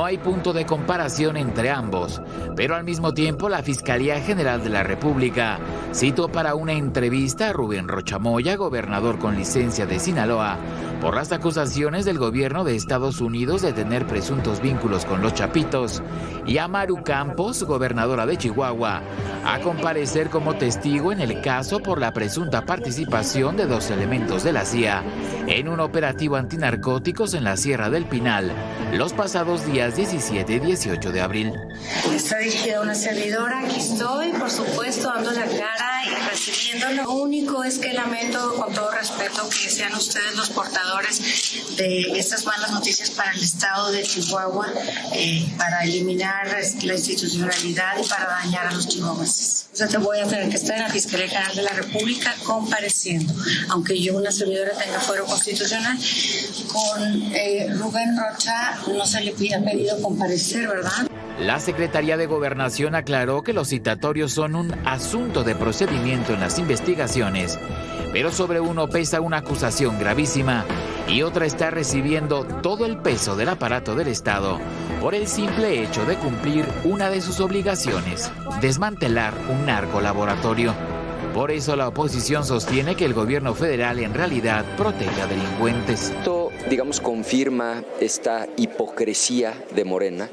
hay punto de comparación entre ambos, pero al mismo tiempo la Fiscalía General de la República citó para una entrevista a Rubén Rocha Moya, gobernador con licencia de Sinaloa, por las acusaciones del gobierno de Estados Unidos de tener presuntos vínculos con los Chapitos, y a Maru Campos, gobernadora de Chihuahua, a comparecer como testigo en el caso por la presunta participación de 2 elementos de la CIA en un operativo antinarcóticos en la Sierra del Pinal los pasados días 17 y 18 de abril. Está dirigida a una servidora, aquí estoy, por supuesto, dando la cara y recibiéndolo. Lo único es que lamento, con todo respeto, que sean ustedes los portadores de estas malas noticias para el estado de Chihuahua, para eliminar la institucionalidad y para dañar a los chihuahuenses. O sea, te voy a tener que estar en la Fiscalía General de la República compareciendo, aunque yo, una servidora, tenga fuero constitucional. Con Rubén Rocha no se le ha pedido comparecer, ¿verdad? La Secretaría de Gobernación aclaró que los citatorios son un asunto de procedimiento en las investigaciones, pero sobre uno pesa una acusación gravísima y otra está recibiendo todo el peso del aparato del Estado por el simple hecho de cumplir una de sus obligaciones, desmantelar un narcolaboratorio. Por eso la oposición sostiene que el gobierno federal en realidad protege a delincuentes. Esto, digamos, confirma esta hipocresía de Morena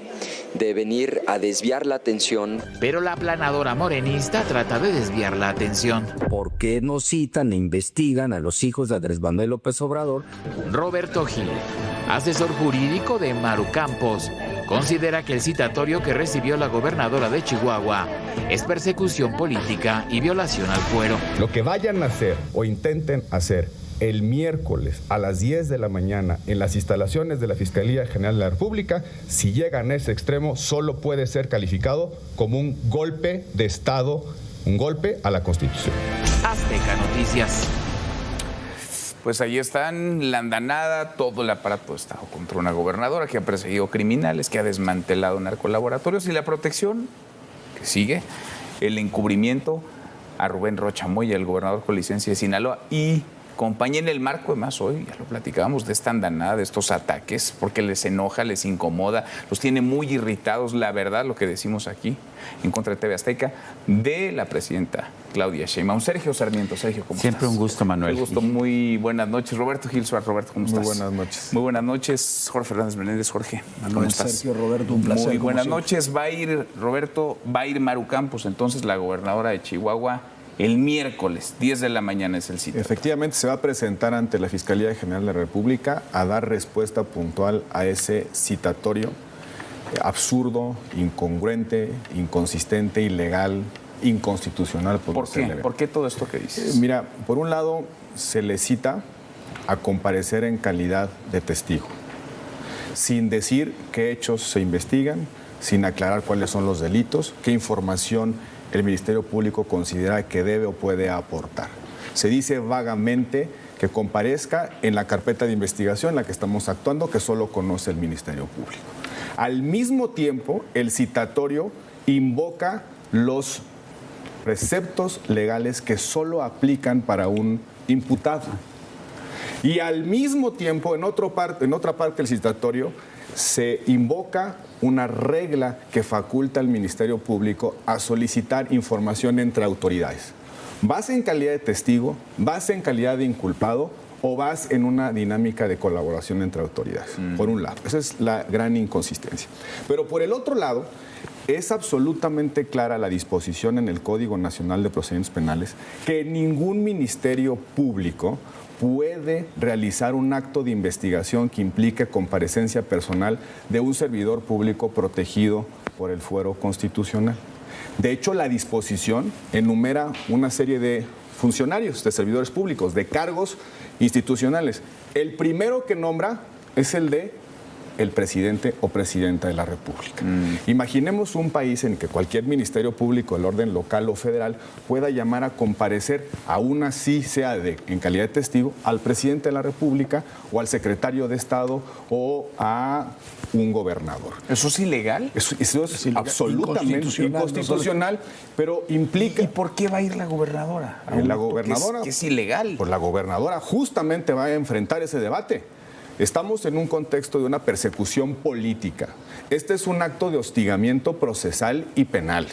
de venir a desviar la atención. Pero la aplanadora morenista trata de desviar la atención. ¿Por qué no citan e investigan a los hijos de Andrés Manuel López Obrador? Roberto Gil, asesor jurídico de Maru Campos, considera que el citatorio que recibió la gobernadora de Chihuahua es persecución política y violación al fuero. Lo que vayan a hacer o intenten hacer el miércoles a las 10 de la mañana en las instalaciones de la Fiscalía General de la República, si llegan a ese extremo, solo puede ser calificado como un golpe de Estado, un golpe a la Constitución. Azteca Noticias. Pues ahí están, la andanada, todo el aparato de Estado contra una gobernadora que ha perseguido criminales, que ha desmantelado narcolaboratorios, y la protección que sigue, el encubrimiento a Rubén Rocha Moya, el gobernador con licencia de Sinaloa, y compañía en el marco, además hoy ya lo platicábamos, de esta andanada, de estos ataques, porque les enoja, les incomoda, los tiene muy irritados, la verdad, lo que decimos aquí, en contra de TV Azteca, de la presidenta Claudia Sheinbaum. Sergio Sarmiento, Sergio, ¿cómo Siempre estás? Un gusto, Manuel. Un gusto, muy buenas noches. Roberto Gil Suárez, Roberto, ¿cómo estás? Muy buenas noches. Muy buenas noches, Jorge Fernández Menéndez. Jorge, ¿cómo estás? Sergio, Roberto, un placer. Muy buenas noches. Va a ir, Roberto, va a ir Maru Campos, entonces, la gobernadora de Chihuahua, el miércoles, 10 de la mañana es el sitio. Efectivamente, se va a presentar ante la Fiscalía General de la República a dar respuesta puntual a ese citatorio absurdo, incongruente, inconsistente, ilegal, inconstitucional. ¿Por qué? ¿Por qué todo esto que dices? Mira, por un lado, se le cita a comparecer en calidad de testigo, sin decir qué hechos se investigan, sin aclarar cuáles son los delitos, qué información el Ministerio Público considera que debe o puede aportar. Se dice vagamente que comparezca en la carpeta de investigación en la que estamos actuando, que solo conoce el Ministerio Público. Al mismo tiempo, el citatorio invoca los preceptos legales que solo aplican para un imputado. Y al mismo tiempo, en otra parte del citatorio, se invoca una regla que faculta al Ministerio Público a solicitar información entre autoridades. ¿Vas en calidad de testigo? ¿Vas en calidad de inculpado? ¿O vas en una dinámica de colaboración entre autoridades? Por un lado, esa es la gran inconsistencia. Pero por el otro lado, es absolutamente clara la disposición en el Código Nacional de Procedimientos Penales que ningún ministerio público puede realizar un acto de investigación que implique comparecencia personal de un servidor público protegido por el fuero constitucional. De hecho, la disposición enumera una serie de funcionarios, de servidores públicos, de cargos institucionales. El primero que nombra es el de el presidente o presidenta de la República. Imaginemos un país en que cualquier ministerio público del orden local o federal pueda llamar a comparecer, aún así sea en calidad de testigo, al presidente de la República o al secretario de Estado o a un gobernador. ¿Eso es ilegal? Eso es absolutamente inconstitucional, pero implica... ¿Y por qué va a ir la gobernadora? La gobernadora... Que es ilegal. Pues la gobernadora justamente va a enfrentar ese debate. Estamos en un contexto de una persecución política. Este es un acto de hostigamiento procesal y penal.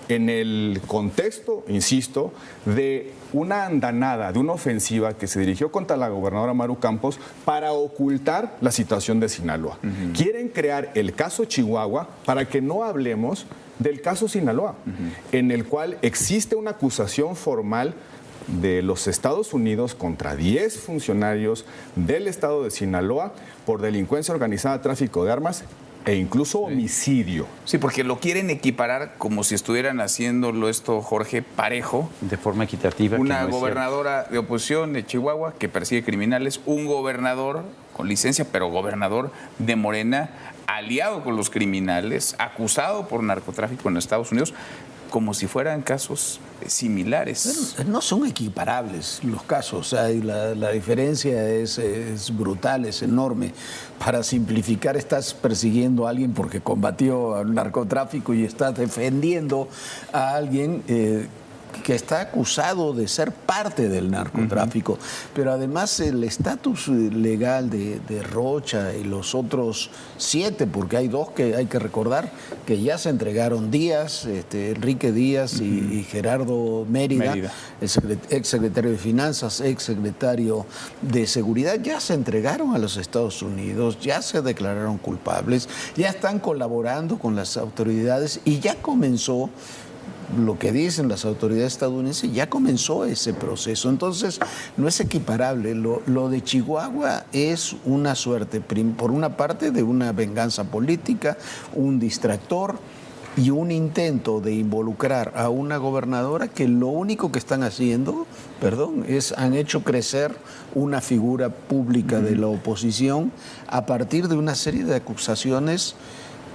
En el contexto, insisto, de una andanada, de una ofensiva que se dirigió contra la gobernadora Maru Campos para ocultar la situación de Sinaloa. Quieren crear el caso Chihuahua para que no hablemos del caso Sinaloa, en el cual existe una acusación formal de los Estados Unidos contra 10 funcionarios del estado de Sinaloa por delincuencia organizada, tráfico de armas e incluso homicidio. Sí, porque lo quieren equiparar como si estuvieran haciéndolo esto, Jorge, parejo. De forma equitativa. Una gobernadora de oposición de Chihuahua que persigue criminales, un gobernador con licencia, pero gobernador de Morena, aliado con los criminales, acusado por narcotráfico en Estados Unidos, como si fueran casos similares. No son equiparables los casos, o sea, la diferencia es brutal, es enorme. Para simplificar, estás persiguiendo a alguien porque combatió al narcotráfico y estás defendiendo a alguien que está acusado de ser parte del narcotráfico, pero además el estatus legal de Rocha y los otros 7, porque hay 2 que hay que recordar que ya se entregaron, Díaz, Enrique Díaz y Gerardo Mérida, el exsecretario de Finanzas, exsecretario de Seguridad, ya se entregaron a los Estados Unidos, ya se declararon culpables, ya están colaborando con las autoridades y ya comenzó lo que dicen las autoridades estadounidenses, ya comenzó ese proceso. Entonces, no es equiparable. Lo de Chihuahua es una suerte, por una parte, de una venganza política, un distractor y un intento de involucrar a una gobernadora que lo único que están haciendo, han hecho crecer una figura pública de la oposición a partir de una serie de acusaciones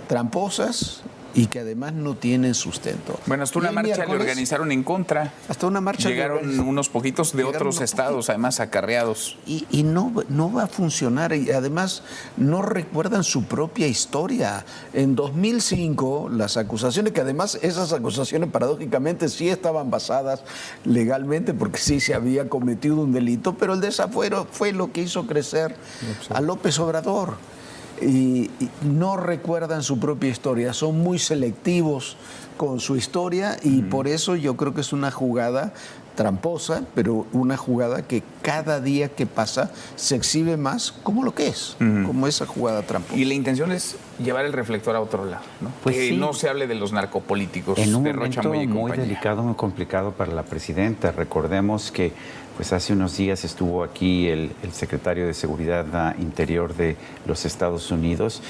tramposas y que además no tienen sustento. Bueno, hasta una marcha le organizaron en contra. Hasta una marcha. Llegaron unos poquitos de otros estados, además acarreados. Y no va a funcionar. Y además no recuerdan su propia historia. En 2005, las acusaciones, que además esas acusaciones paradójicamente sí estaban basadas legalmente, porque sí se había cometido un delito, pero el desafuero fue lo que hizo crecer a López Obrador. Y no recuerdan su propia historia, son muy selectivos con su historia y por eso yo creo que es una jugada tramposa, pero una jugada que cada día que pasa se exhibe más como lo que es, como esa jugada tramposa. Y la intención es llevar el reflector a otro lado, ¿no? Pues que sí. No se hable de los narcopolíticos en un de Rocha Moya y momento muy compañía. delicado, muy complicado para la presidenta. Recordemos que pues hace unos días estuvo aquí el secretario de Seguridad Interior de los Estados Unidos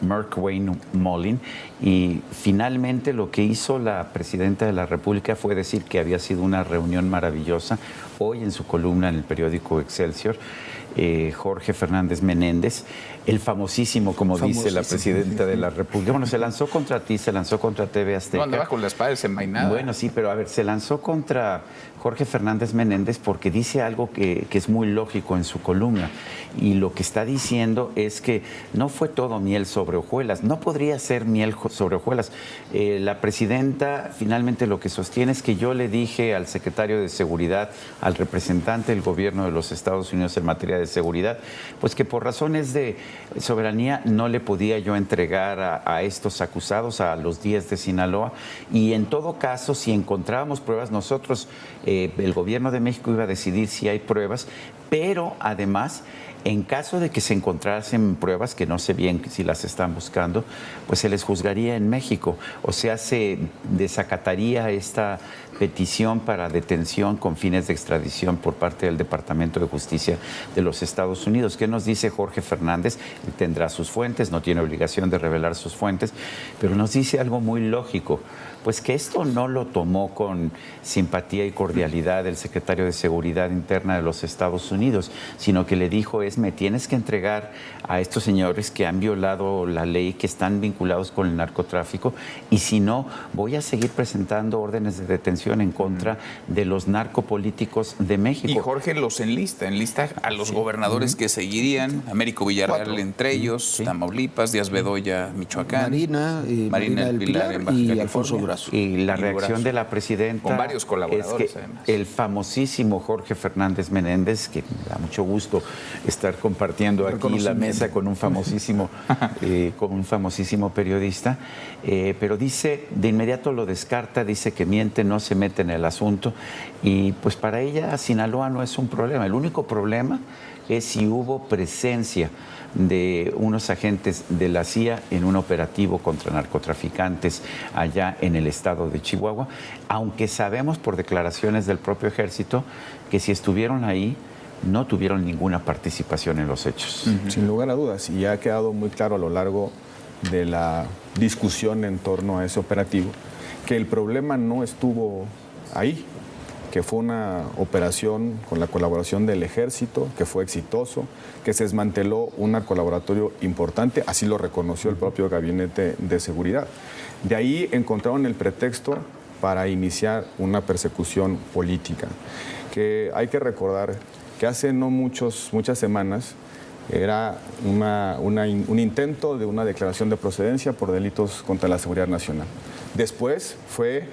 Mark Wayne Mullin, y finalmente lo que hizo la presidenta de la República fue decir que había sido una reunión maravillosa. Hoy en su columna en el periódico Excelsior, Jorge Fernández Menéndez, el famosísimo, como dice la presidenta de la República. Bueno, se lanzó contra ti, se lanzó contra TV Azteca. No, andaba con la espada desenvainada. Bueno, sí, pero a ver, se lanzó contra Jorge Fernández Menéndez porque dice algo que es muy lógico en su columna. Y lo que está diciendo es que no fue todo miel sobre hojuelas. No podría ser miel sobre hojuelas. La presidenta finalmente lo que sostiene es que yo le dije al secretario de Seguridad, al representante del gobierno de los Estados Unidos en materia de seguridad, pues que por razones de soberanía no le podía yo entregar a estos acusados, a los 10 de Sinaloa, y en todo caso, si encontrábamos pruebas, nosotros, el gobierno de México iba a decidir si hay pruebas, pero además, en caso de que se encontrasen pruebas, que no sé bien si las están buscando, pues se les juzgaría en México. O sea, se desacataría esta petición para detención con fines de extradición por parte del Departamento de Justicia de los Estados Unidos. ¿Qué nos dice Jorge Fernández? Él tendrá sus fuentes, no tiene obligación de revelar sus fuentes, pero nos dice algo muy lógico, pues que esto no lo tomó con simpatía y cordialidad el secretario de Seguridad Interna de los Estados Unidos, sino que le dijo me tienes que entregar a estos señores que han violado la ley, que están vinculados con el narcotráfico, y si no, voy a seguir presentando órdenes de detención en contra de los narcopolíticos de México. Y Jorge los enlista a los gobernadores que seguirían, Américo Villarreal 4. Entre ellos, Tamaulipas, Díaz Bedoya, Michoacán, Marina del Pilar en Baja y California. Alfonso Durazo. caso. Y la reacción de la presidenta con varios colaboradores, es que además. el famosísimo Jorge Fernández Menéndez, que me da mucho gusto estar compartiendo aquí la mesa con un famosísimo periodista, pero dice, de inmediato lo descarta, dice que miente, no se mete en el asunto, y pues para ella Sinaloa no es un problema. El único problema es si hubo presencia de unos agentes de la CIA en un operativo contra narcotraficantes allá en el estado de Chihuahua, aunque sabemos por declaraciones del propio ejército que si estuvieron ahí no tuvieron ninguna participación en los hechos. Sin lugar a dudas, y ha quedado muy claro a lo largo de la discusión en torno a ese operativo, que el problema no estuvo ahí, que fue una operación con la colaboración del ejército, que fue exitoso, que se desmanteló un narcolaboratorio importante, así lo reconoció el propio Gabinete de Seguridad. De ahí encontraron el pretexto para iniciar una persecución política, que hay que recordar que hace no muchas semanas era un intento de una declaración de procedencia por delitos contra la seguridad nacional. Después fue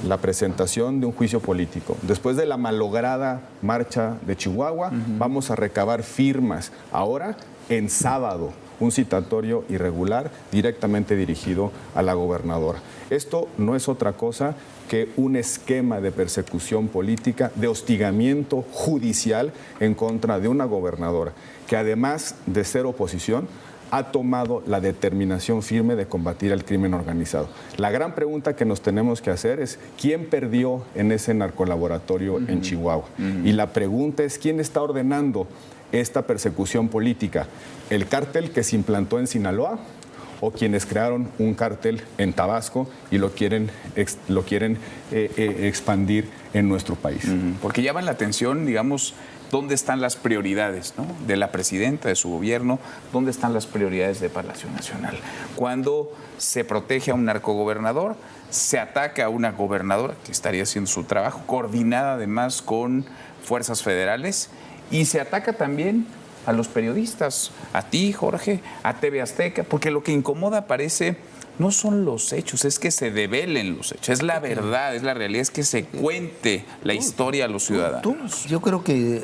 la presentación de un juicio político. Después de la malograda marcha de Chihuahua, vamos a recabar firmas. Ahora, en sábado, un citatorio irregular directamente dirigido a la gobernadora. Esto no es otra cosa que un esquema de persecución política, de hostigamiento judicial en contra de una gobernadora que, además de ser oposición, ha tomado la determinación firme de combatir el crimen organizado. La gran pregunta que nos tenemos que hacer es ¿quién perdió en ese narcolaboratorio en Chihuahua? Y la pregunta es ¿quién está ordenando esta persecución política? ¿El cártel que se implantó en Sinaloa o quienes crearon un cártel en Tabasco y lo quieren expandir en nuestro país? Porque llama la atención, digamos, ¿dónde están las prioridades, ¿no?, de la presidenta, de su gobierno? ¿Dónde están las prioridades de Palacio Nacional? Cuando se protege a un narcogobernador, se ataca a una gobernadora que estaría haciendo su trabajo, coordinada además con fuerzas federales, y se ataca también a los periodistas, a ti, Jorge, a TV Azteca, porque lo que incomoda parece no son los hechos, es que se develen los hechos, es la verdad, es la realidad, es que se cuente la historia a los ciudadanos. Yo creo que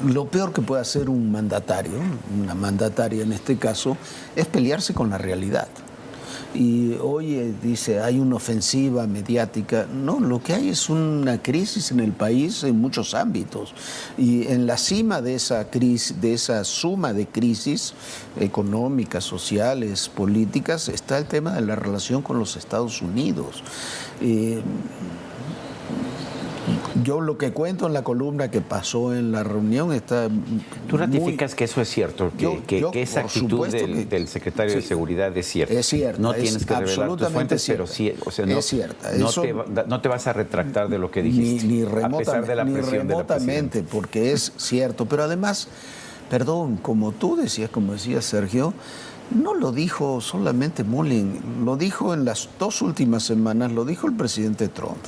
lo peor que puede hacer un mandatario, una mandataria en este caso, es pelearse con la realidad. Y hoy dice, hay una ofensiva mediática. No, lo que hay es una crisis en el país en muchos ámbitos. Y en la cima de esa crisis, de esa suma de crisis económicas, sociales, políticas, está el tema de la relación con los Estados Unidos. Yo lo que cuento en la columna que pasó en la reunión está... ¿Tú ratificas que eso es cierto? Que esa actitud del secretario de Seguridad es cierta. Es cierto. No tienes que revelar tus fuentes, pero sí, o sea, es cierta. No te vas a retractar de lo que dijiste. Ni a pesar de la presión remotamente, de la porque es cierto. Pero además, perdón, como tú decías, como decía Sergio, no lo dijo solamente Mullin, lo dijo en las 2 últimas semanas, lo dijo el presidente Trump,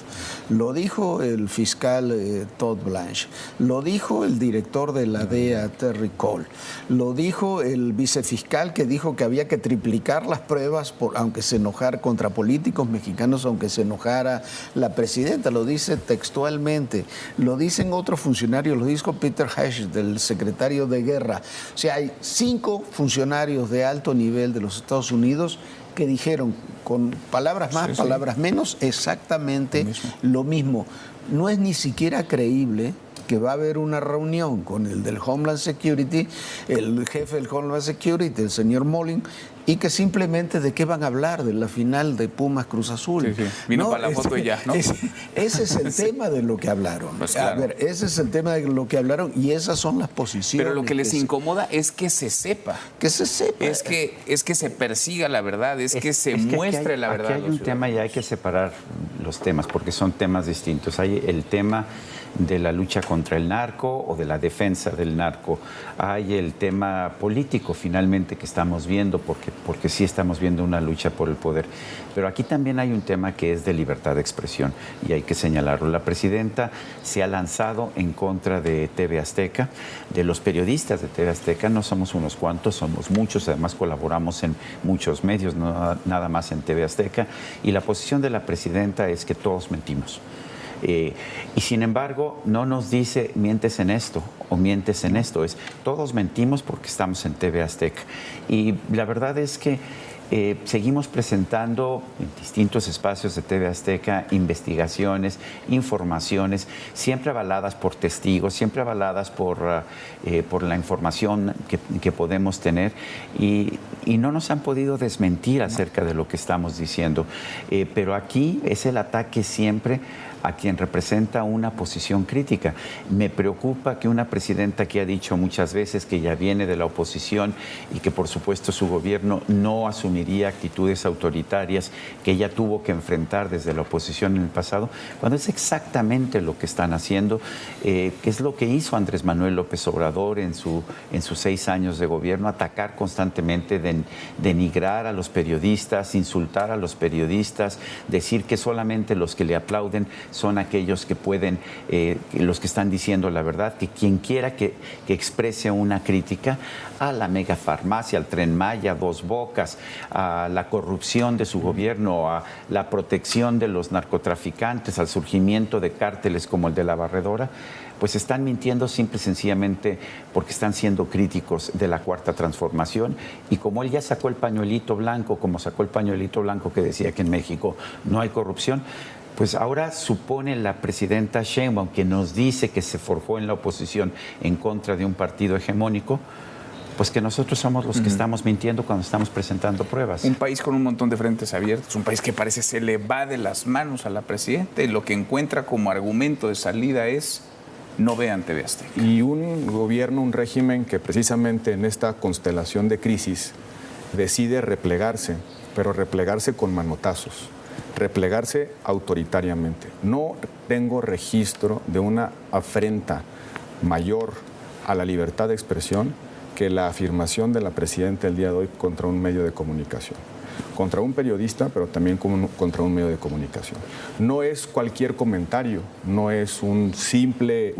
lo dijo el fiscal Todd Blanche, lo dijo el director de la DEA, Terry Cole, lo dijo el vicefiscal que dijo que había que triplicar las pruebas, aunque se enojara contra políticos mexicanos, aunque se enojara la presidenta, lo dice textualmente, lo dicen otros funcionarios, lo dijo Peter Hegseth, del secretario de Guerra. O sea, hay 5 funcionarios de alto nivel de los Estados Unidos que dijeron con palabras más, palabras menos, exactamente lo mismo. No es ni siquiera creíble que va a haber una reunión con el del Homeland Security, el jefe del Homeland Security, el señor Mullin, y que simplemente de qué van a hablar, de la final de Pumas Cruz Azul. Vino para la foto y ya, ¿no? Ese es el tema de lo que hablaron. Pues claro. A ver, ese es el tema de lo que hablaron y esas son las posiciones. Pero lo que les incomoda es que se sepa. Que se sepa. Es que se persiga la verdad, que se muestre la verdad. Aquí hay un tema y hay que separar los temas porque son temas distintos. Hay el tema de la lucha contra el narco o de la defensa del narco. Hay el tema político finalmente que estamos viendo, porque sí estamos viendo una lucha por el poder. Pero aquí también hay un tema que es de libertad de expresión y hay que señalarlo. La presidenta se ha lanzado en contra de TV Azteca, de los periodistas de TV Azteca. No somos unos cuantos, somos muchos, además colaboramos en muchos medios, no nada más en TV Azteca. Y la posición de la presidenta es que todos mentimos. Y sin embargo, no nos dice mientes en esto o mientes en esto. Es todos mentimos porque estamos en TV Azteca. Y la verdad es que seguimos presentando en distintos espacios de TV Azteca investigaciones, informaciones, siempre avaladas por testigos, siempre avaladas por la información que podemos tener y no nos han podido desmentir acerca de lo que estamos diciendo. Pero aquí es el ataque siempre a quien representa una posición crítica. Me preocupa que una presidenta que ha dicho muchas veces que ya viene de la oposición y que por supuesto su gobierno no asumiría actitudes autoritarias que ella tuvo que enfrentar desde la oposición en el pasado, cuando es exactamente lo que están haciendo, que es lo que hizo Andrés Manuel López Obrador en sus 6 años de gobierno, atacar constantemente, denigrar a los periodistas, insultar a los periodistas, decir que solamente los que le aplauden son aquellos que pueden, los que están diciendo la verdad, que quien quiera que exprese una crítica a la megafarmacia, al Tren Maya, Dos Bocas, a la corrupción de su gobierno, a la protección de los narcotraficantes, al surgimiento de cárteles como el de La Barredora, pues están mintiendo simple y sencillamente porque están siendo críticos de la Cuarta Transformación. Y como él ya sacó el pañuelito blanco, como sacó el pañuelito blanco que decía que en México no hay corrupción, pues ahora supone la presidenta Sheinbaum, que nos dice que se forjó en la oposición en contra de un partido hegemónico, pues que nosotros somos los que estamos mintiendo cuando estamos presentando pruebas. Un país con un montón de frentes abiertos, un país que parece se le va de las manos a la presidenta y lo que encuentra como argumento de salida es no vean TV Azteca. Y un gobierno, un régimen que precisamente en esta constelación de crisis decide replegarse, pero replegarse con manotazos, replegarse autoritariamente. No tengo registro de una afrenta mayor a la libertad de expresión que la afirmación de la presidenta el día de hoy contra un medio de comunicación, contra un periodista, pero también contra un medio de comunicación. No es cualquier comentario, no es una simple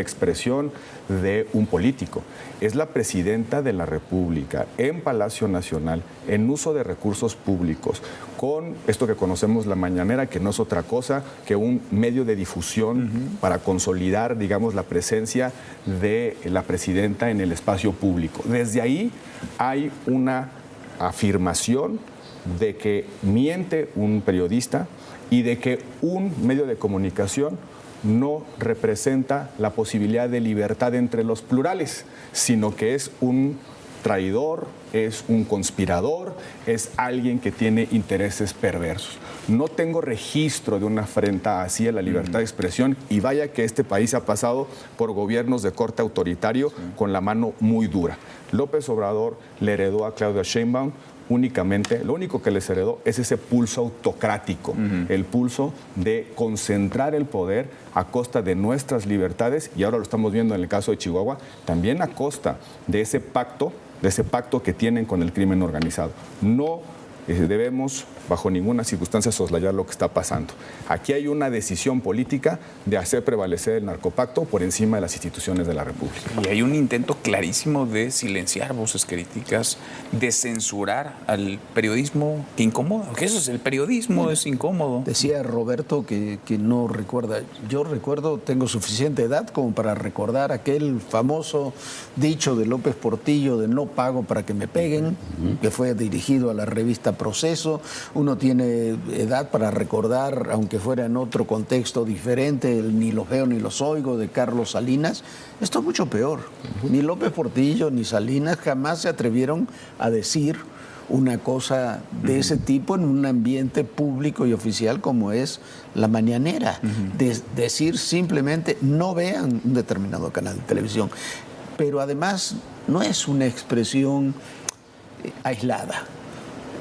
expresión de un político. Es la presidenta de la República en Palacio Nacional, en uso de recursos públicos, con esto que conocemos la mañanera, que no es otra cosa que un medio de difusión para consolidar, digamos, la presencia de la presidenta en el espacio público. Desde ahí hay una afirmación de que miente un periodista y de que un medio de comunicación no representa la posibilidad de libertad entre los plurales, sino que es un traidor, es un conspirador, es alguien que tiene intereses perversos. No tengo registro de una afrenta así a la libertad de expresión y vaya que este país ha pasado por gobiernos de corte autoritario con la mano muy dura. López Obrador le heredó a Claudia Sheinbaum únicamente, lo único que les heredó es ese pulso autocrático, el pulso de concentrar el poder a costa de nuestras libertades, y ahora lo estamos viendo en el caso de Chihuahua, también a costa de ese pacto que tienen con el crimen organizado. No debemos, bajo ninguna circunstancia, soslayar lo que está pasando. Aquí hay una decisión política de hacer prevalecer el narcopacto por encima de las instituciones de la República. Y hay un intento clarísimo de silenciar voces críticas, de censurar al periodismo que incomoda. Porque eso es, el periodismo es incómodo. Decía Roberto que no recuerda. Yo recuerdo, tengo suficiente edad como para recordar aquel famoso dicho de López Portillo de no pago para que me peguen, que fue dirigido a la revista Proceso. Uno tiene edad para recordar, aunque fuera en otro contexto diferente, el ni los veo ni los oigo de Carlos Salinas. Esto es mucho peor. Ni López Portillo ni Salinas jamás se atrevieron a decir una cosa de ese tipo en un ambiente público y oficial como es la mañanera. Decir simplemente no vean un determinado canal de televisión. Pero además no es una expresión aislada.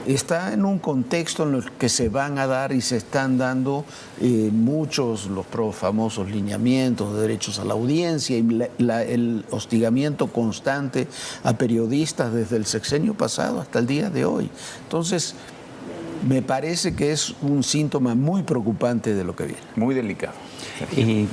está en un contexto en el que se van a dar y se están dando muchos, los famosos lineamientos de derechos a la audiencia y el hostigamiento constante a periodistas desde el sexenio pasado hasta el día de hoy. Entonces, me parece que es un síntoma muy preocupante de lo que viene. Muy delicado. Y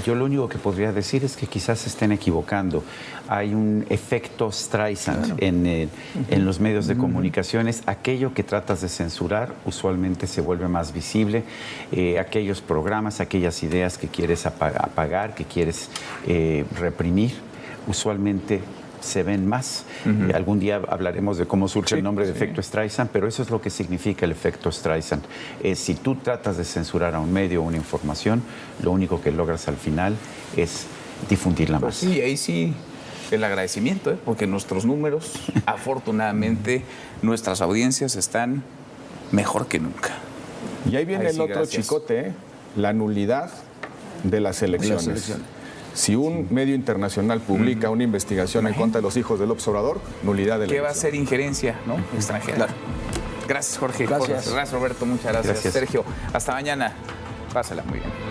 yo lo único que podría decir es que quizás se estén equivocando. Hay un efecto Streisand en los medios de comunicaciones. Aquello que tratas de censurar usualmente se vuelve más visible. Aquellos programas, aquellas ideas que quieres apagar, que quieres reprimir, usualmente se ven más. Algún día hablaremos de cómo surge el nombre de efecto Streisand, pero eso es lo que significa el efecto Streisand. Si tú tratas de censurar a un medio o una información, lo único que logras al final es difundirla más. Sí, ahí sí el agradecimiento, porque nuestros números, afortunadamente, nuestras audiencias están mejor que nunca. Y ahí viene el otro chicote, la nulidad de las elecciones. Si un medio internacional publica una investigación en contra de los hijos del observador, nulidad de la elección. ¿Qué va a ser injerencia, no? Extranjera. Claro. Gracias, Jorge. Gracias. Gracias, Roberto. Muchas gracias. Sergio. Hasta mañana. Pásala muy bien.